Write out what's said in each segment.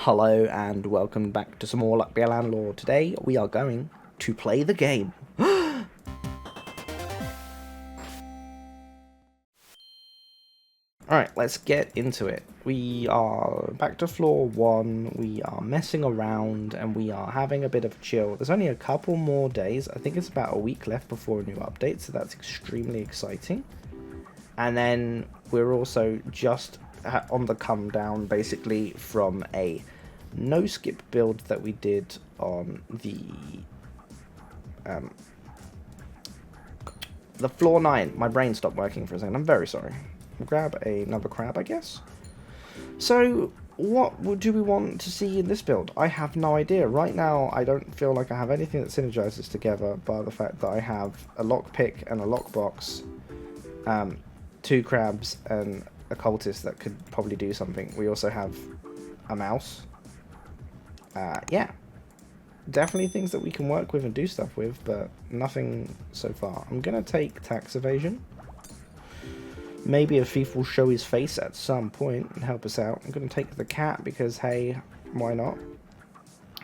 Hello and welcome back to some more LBAL Landlord. Today we are going to play the game. Alright, let's get into it. We are back to floor 1, we are messing around and we are having a bit of a chill. There's only a couple more days, I think it's about a week left before a new update, so that's extremely exciting. And then we're also just on the come down basically from a no skip build that we did on the floor 9. My brain stopped working for a second. I'm very sorry. Grab another crab, I guess. So what do we want to see in this build? I have no idea. Right now I don't feel like I have anything that synergizes together by the fact that I have a lockpick and a lockbox, 2 crabs and a cultist that could probably do something. We also have a mouse. Yeah, definitely things that we can work with and do stuff with, but nothing so far. I'm gonna take tax evasion. Maybe a thief will show his face at some point and help us out. I'm gonna take the cat because, hey, why not?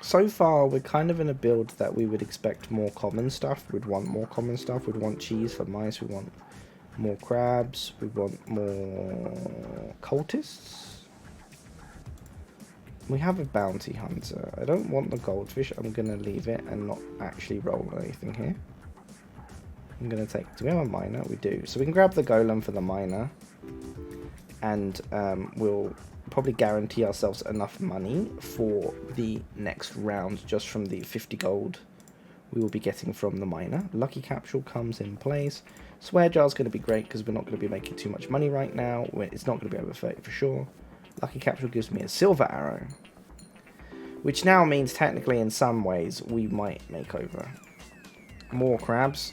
So far, we're kind of in a build that we would expect more common stuff. We'd want more common stuff. We'd want cheese for mice. We want more crabs. We want more cultists. We have a bounty hunter. I don't want the goldfish. I'm going to leave it and not actually roll anything here. I'm going to take... Do we have a miner? We do. So we can grab the golem for the miner. And we'll probably guarantee ourselves enough money for the next round just from the 50 gold we will be getting from the miner. Lucky capsule comes in place. Swear jar is going to be great because we're not going to be making too much money right now. It's not going to be over 30 for sure. Lucky capsule gives me a silver arrow, which now means technically in some ways we might make over. More crabs.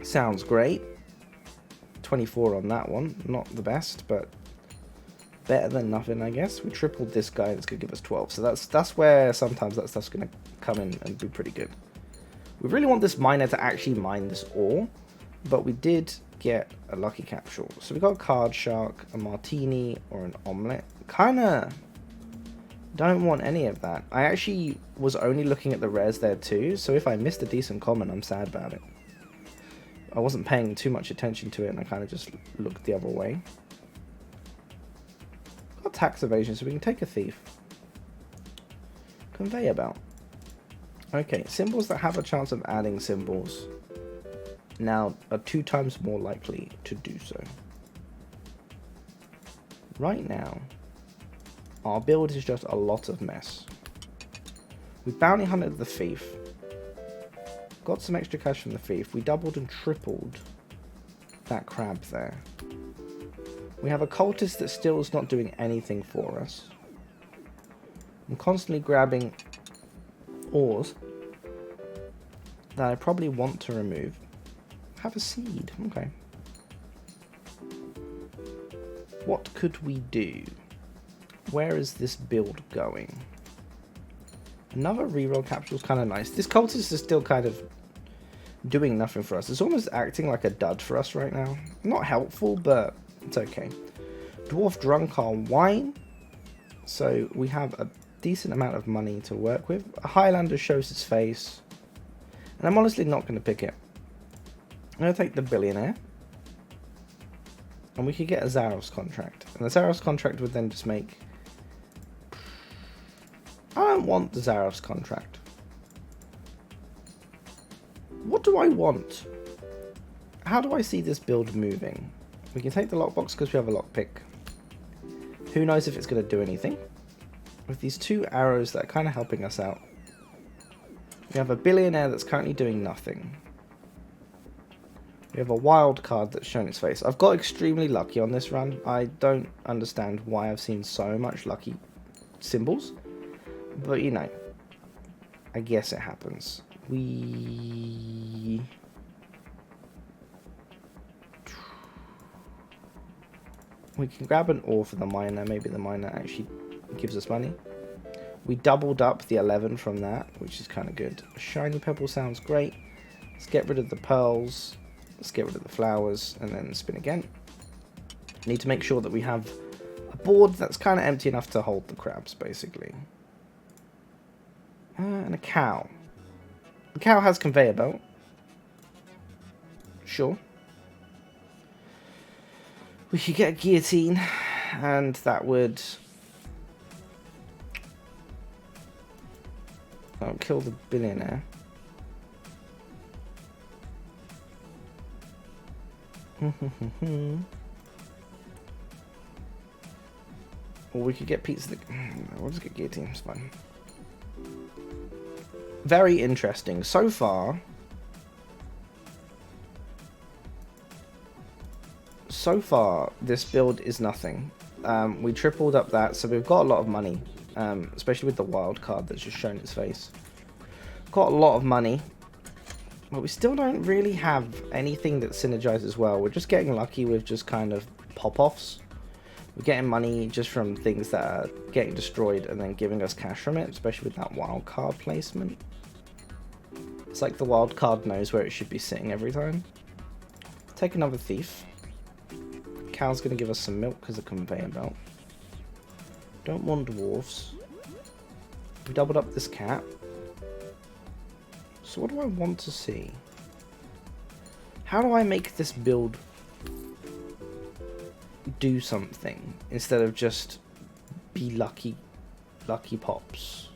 Sounds great. 24 on that one. Not the best, but better than nothing, I guess. We tripled this guy and it's going to give us 12. So that's where sometimes that stuff's going to come in and be pretty good. We really want this miner to actually mine this ore, but we did get a lucky capsule. So we got a card shark, a martini, or an omelette. Kinda don't want any of that. I actually was only looking at the rares there too, so if I missed a decent common, I'm sad about it. I wasn't paying too much attention to it and I kind of just looked the other way. Got tax evasion, so we can take a thief. Conveyor belt. Okay, symbols that have a chance of adding symbols now are 2 times more likely to do so. Right now, our build is just a lot of mess. We bounty hunted the thief. Got some extra cash from the thief. We doubled and tripled that crab there. We have a cultist that still is not doing anything for us. I'm constantly grabbing ores that I probably want to remove. Have a seed. Okay. What could we do? Where is this build going? Another reroll capsule is kind of nice. This cultist is still kind of doing nothing for us. It's almost acting like a dud for us right now. Not helpful, but it's okay. Dwarf drunk our wine. So we have a decent amount of money to work with. A Highlander shows his face. And I'm honestly not going to pick it. I'm going to take the billionaire. And we could get a Zaros contract. And the Zaros contract would then just make... I don't want the Zaros contract. What do I want? How do I see this build moving? We can take the lockbox because we have a lockpick. Who knows if it's going to do anything? With these 2 arrows that are kind of helping us out. We have a billionaire that's currently doing nothing. We have a wild card that's shown its face. I've got extremely lucky on this run. I don't understand why I've seen so much lucky symbols. But, you know, I guess it happens. We can grab an ore for the miner. Maybe the miner actually gives us money. We doubled up the 11 from that, which is kind of good. Shiny pebble sounds great. Let's get rid of the pearls. Let's get rid of the flowers and then spin again. Need to make sure that we have a board that's kind of empty enough to hold the crabs, basically. And a cow. The cow has conveyor belt. Sure. We could get a guillotine, and that would kill the billionaire. Or we could get pizza. We'll just get guillotine. It's fine. Very interesting so far. So far, this build is nothing. We tripled up that, so we've got a lot of money, especially with the wild card that's just shown its face. Got a lot of money, but we still don't really have anything that synergizes well. We're just getting lucky with just kind of pop-offs. We're getting money just from things that are getting destroyed and then giving us cash from it, especially with that wild card placement. It's like the wild card knows where it should be sitting every time. Take another thief. Cow's going to give us some milk because of conveyor belt. Don't want dwarves. We doubled up this cat. So what do I want to see? How do I make this build do something instead of just be lucky pops?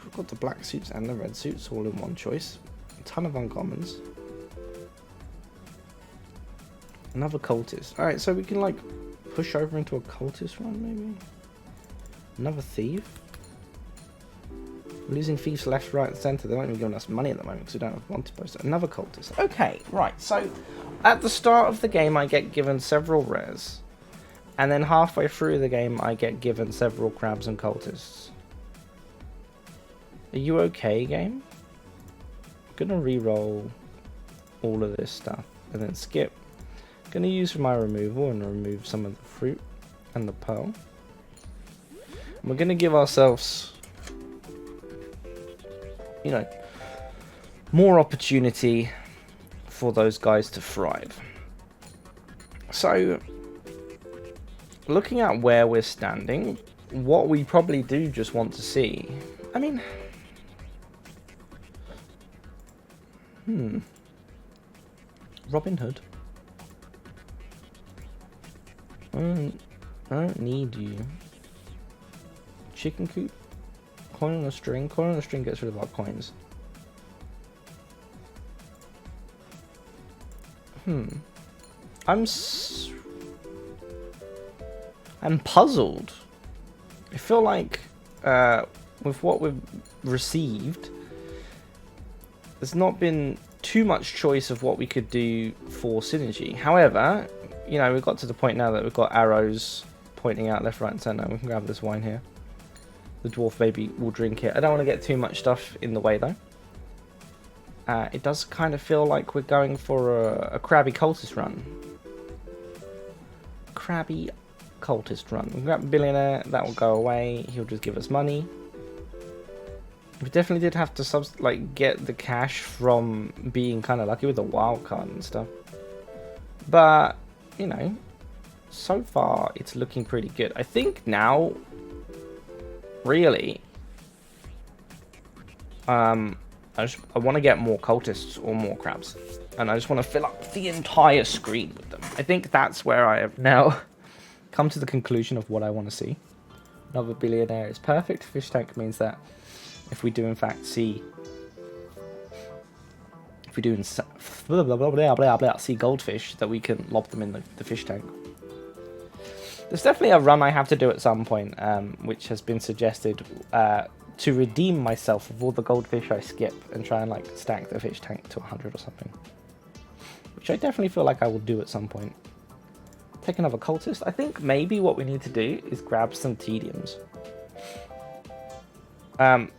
We've got the black suits and the red suits all in one choice. A ton of uncommons. Another cultist. Alright, so we can like push over into a cultist run maybe? Another thief? We're losing thieves left, right, and centre. They're not even giving us money at the moment because we don't have one to post. Another cultist. Okay, right. So at the start of the game I get given several rares. And then halfway through the game I get given several crabs and cultists. Are you okay, game? I'm gonna re-roll all of this stuff and then skip. Gonna use my removal and remove some of the fruit and the pearl. And we're gonna give ourselves, you know, more opportunity for those guys to thrive. So, looking at where we're standing, what we probably do just want to see, I mean, Robin Hood. I don't need you. Chicken coop? Coin on a string? Coin on a string gets rid of our coins. I'm puzzled. I feel like with what we've received, there's not been too much choice of what we could do for synergy. However, you know, we've got to the point now that we've got arrows pointing out left, right, and centre. We can grab this wine here. The dwarf baby will drink it. I don't want to get too much stuff in the way though. It does kind of feel like we're going for a crabby cultist run. Crabby cultist run. We can grab a billionaire, that will go away. He'll just give us money. We definitely did have to get the cash from being kind of lucky with the wild card and stuff. But, you know, so far it's looking pretty good. I think now, really, I want to get more cultists or more crabs. And I just want to fill up the entire screen with them. I think that's where I have now come to the conclusion of what I want to see. Another billionaire is perfect. Fish tank means that if we do in fact see... If we do see goldfish, that we can lob them in the fish tank. There's definitely a run I have to do at some point, which has been suggested to redeem myself of all the goldfish I skip and try and like stack the fish tank to 100 or something. Which I definitely feel like I will do at some point. Take another cultist. I think maybe what we need to do is grab some tediums. Another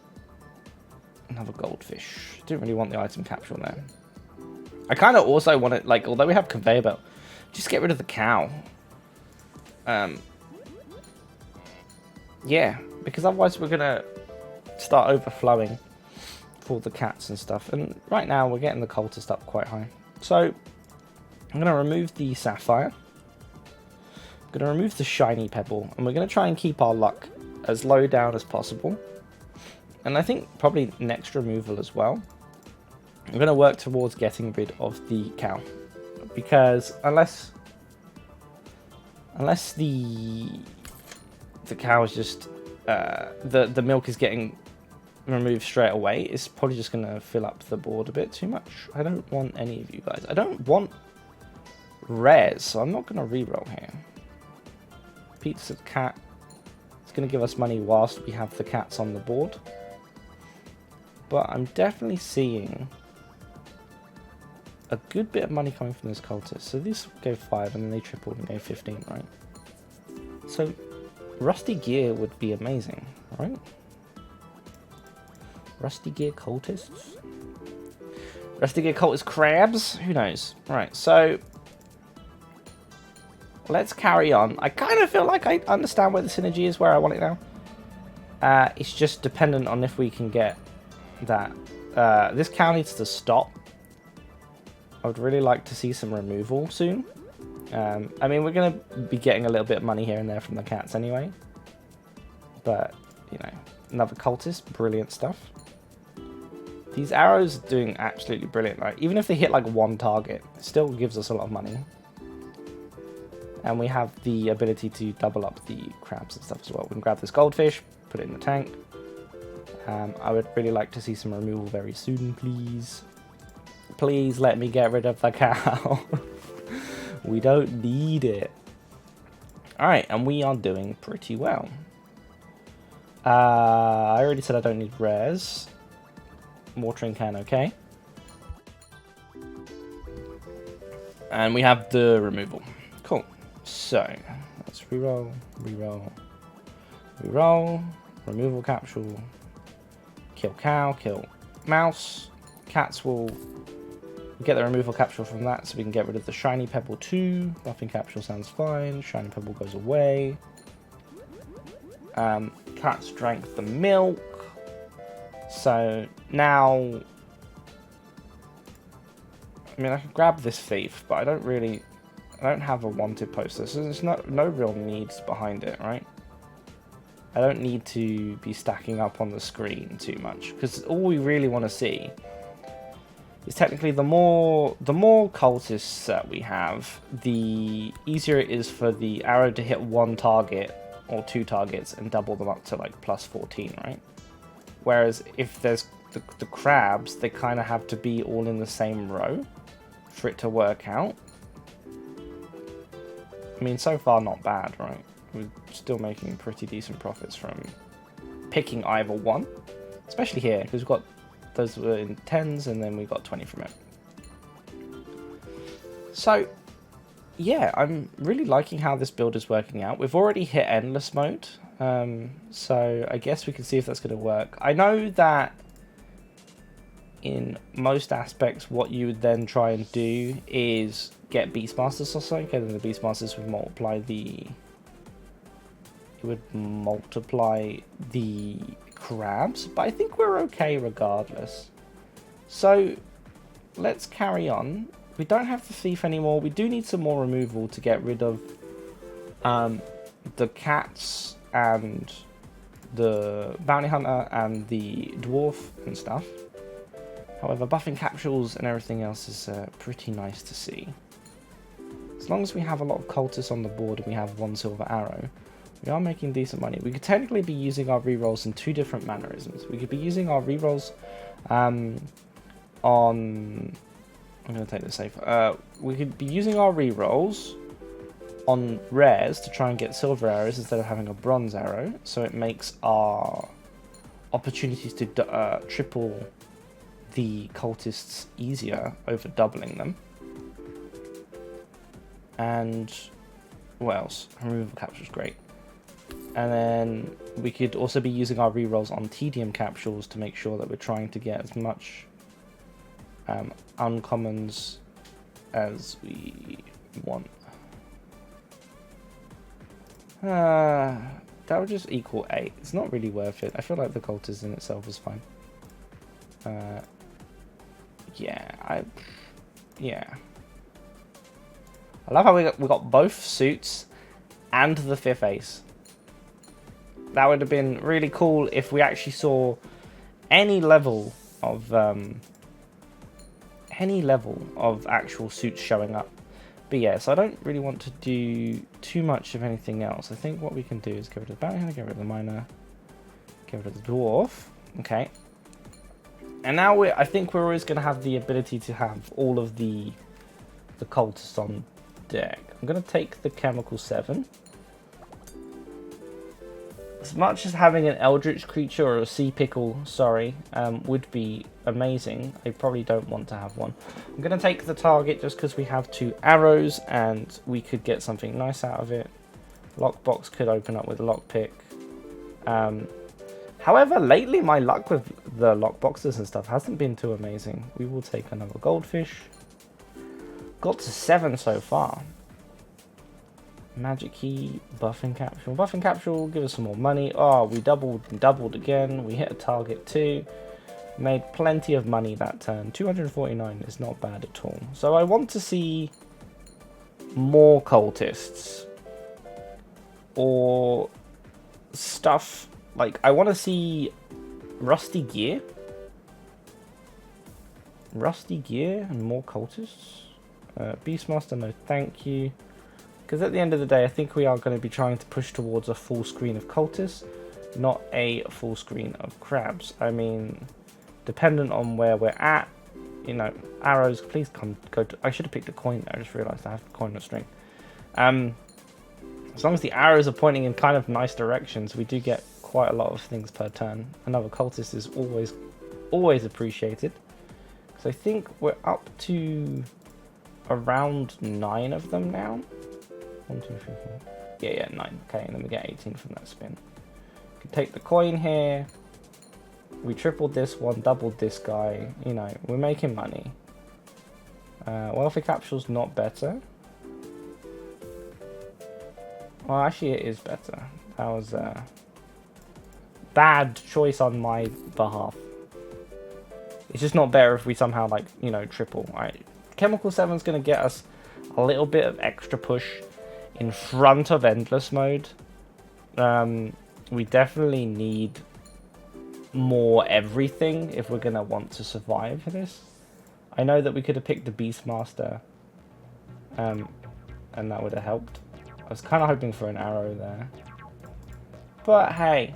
goldfish. Didn't really want the item capsule there. I kind of also want it, like, although we have conveyor belt, just get rid of the cow. Yeah, because otherwise we're gonna start overflowing for the cats and stuff. And right now we're getting the cultist up quite high. So I'm gonna remove the sapphire. We're going to remove the shiny pebble, and we're going to try and keep our luck as low down as possible. And I think probably next removal as well. I'm going to work towards getting rid of the cow, because unless the cow is just the milk is getting removed straight away, it's probably just going to fill up the board a bit too much. I don't want any of you guys. I don't want rares, so I'm not going to reroll here. Pizza cat. It's going to give us money whilst we have the cats on the board. But I'm definitely seeing a good bit of money coming from this cultist. So these go 5 and then they triple and go 15, right? So rusty gear would be amazing, right? Rusty gear cultists? Rusty gear cultist crabs? Who knows? Right, so let's carry on. I kind of feel like I understand where the synergy is, where I want it now. It's just dependent on if we can get that. This cow needs to stop. I would really like to see some removal soon. I mean, we're going to be getting a little bit of money here and there from the cats anyway. But, you know, another cultist, brilliant stuff. These arrows are doing absolutely brilliant. Like, even if they hit like one target, it still gives us a lot of money. And we have the ability to double up the crabs and stuff as well. We can grab this goldfish, put it in the tank. I would really like to see some removal very soon, please. Please let me get rid of the cow. We don't need it. Alright, and we are doing pretty well. I already said I don't need rares. Watering can, okay. And we have the removal. Cool. So, let's reroll, reroll, reroll. Removal capsule. Kill cow, kill mouse. Cats will get the removal capsule from that, so we can get rid of the shiny pebble too. Buffing capsule sounds fine. Shiny pebble goes away. Cats drank the milk. So now, I mean, I can grab this thief, but I don't have a wanted poster, so there's no real needs behind it, right? I don't need to be stacking up on the screen too much, because all we really want to see is technically the more cultists that we have, the easier it is for the arrow to hit one target or 2 targets and double them up to like plus 14, right? Whereas if there's the crabs, they kind of have to be all in the same row for it to work out. I mean, so far not bad, right? We're still making pretty decent profits from picking either one, especially here, because we've got those were in 10s and then we got 20 from it. So yeah, I'm really liking how this build is working out. We've already hit endless mode, so I guess we can see if that's going to work. I know that in most aspects what you would then try and do is get Beastmasters or something, and then the Beastmasters would multiply the crabs, but I think we're okay regardless. So let's carry on. We don't have the thief anymore. We do need some more removal to get rid of the cats and the bounty hunter and the dwarf and stuff. However, buffing capsules and everything else is pretty nice to see. As long as we have a lot of cultists on the board and we have 1 silver arrow, we are making decent money. We could technically be using our rerolls in 2 different mannerisms. We could be using our rerolls on... I'm going to take this safe. We could be using our rerolls on rares to try and get silver arrows instead of having a bronze arrow. So it makes our opportunities to triple the cultists easier over doubling them. And what else? Removal capsules, great. And then we could also be using our rerolls on tedium capsules to make sure that we're trying to get as much uncommons as we want. That would just equal 8. It's not really worth it. I feel like the cultist in itself is fine. Yeah. I love how we got both suits and the 5th ace. That would have been really cool if we actually saw any level of actual suits showing up. But yeah, so I don't really want to do too much of anything else. I think what we can do is get rid of the bounty hunter, get rid of the miner, get rid of the dwarf. Okay. And now I think we're always going to have the ability to have all of the cultists on deck. I'm going to take the chemical 7. As much as having an eldritch creature or a sea pickle, would be amazing, I probably don't want to have one. I'm going to take the target just because we have 2 arrows and we could get something nice out of it. Lockbox could open up with a lockpick. However, lately my luck with the lockboxes and stuff hasn't been too amazing. We will take another goldfish. Got to 7 so far. Magic key, buffing capsule. Buffing capsule will give us some more money. Oh, we doubled again. We hit a target too. Made plenty of money that turn. 249 is not bad at all. So I want to see more cultists. Or stuff like, I want to see rusty gear. Rusty gear and more cultists. Beastmaster, no thank you. Because at the end of the day, I think we are going to be trying to push towards a full screen of cultists, not a full screen of crabs. I mean, dependent on where we're at, you know, arrows, please go to... I should have picked a coin. I just realised I have a coin and a string. As long as the arrows are pointing in kind of nice directions, we do get quite a lot of things per turn. Another cultist is always appreciated. So I think we're up to around 9 of them now. 1, 2, 3, 4. Yeah, 9. Okay, and then we get 18 from that spin. We can take the coin here. We tripled this one, doubled this guy. You know, we're making money. Welfare capsule's not better. Well, actually, it is better. That was a bad choice on my behalf. It's just not better if we somehow, like, you know, triple. Right? Chemical 7's going to get us a little bit of extra push in front of endless mode. We definitely need more everything if we're going to want to survive this. I know that we could have picked the Beastmaster, and that would have helped. I was kind of hoping for an arrow there. But hey,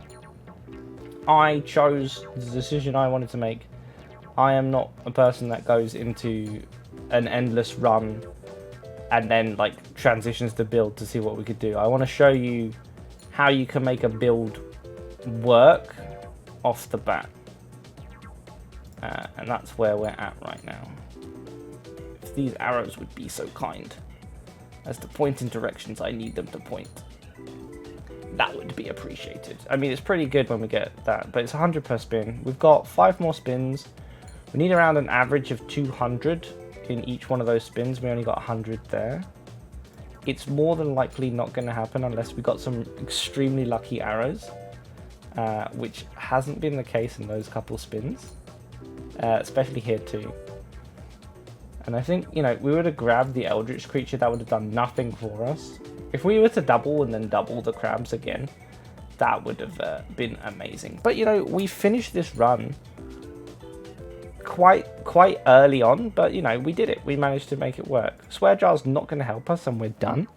I chose the decision I wanted to make. I am not a person that goes into an endless run and then like transitions the build to see what we could do. I want to show you how you can make a build work off the bat. And that's where we're at right now. If these arrows would be so kind as to point in directions I need them to point, that would be appreciated. I mean, it's pretty good when we get that, but it's 100 per spin. We've got 5 more spins. We need around an average of 200 in each one of those spins. We only got 100 there. It's more than likely not going to happen unless we got some extremely lucky arrows, which hasn't been the case in those couple spins, especially here too. And I think, you know, we would have grabbed the eldritch creature, that would have done nothing for us. If we were to double and then double the crabs again, that would have been amazing. But, you know, we finished this run quite early on, but, you know, we did it. We managed to make it work. Swear jar's not going to help us, and we're done.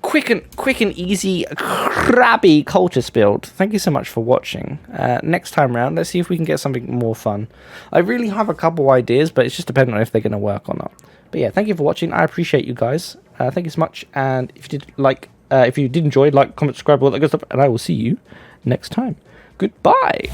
Quick and easy, crabby cultist build. Thank you so much for watching. Next time round, let's see if we can get something more fun. I really have a couple ideas, but it's just dependent on if they're going to work or not. But yeah, thank you for watching. I appreciate you guys. Thank you so much. And if you did enjoy, like, comment, subscribe, all that good stuff. And I will see you next time. Goodbye.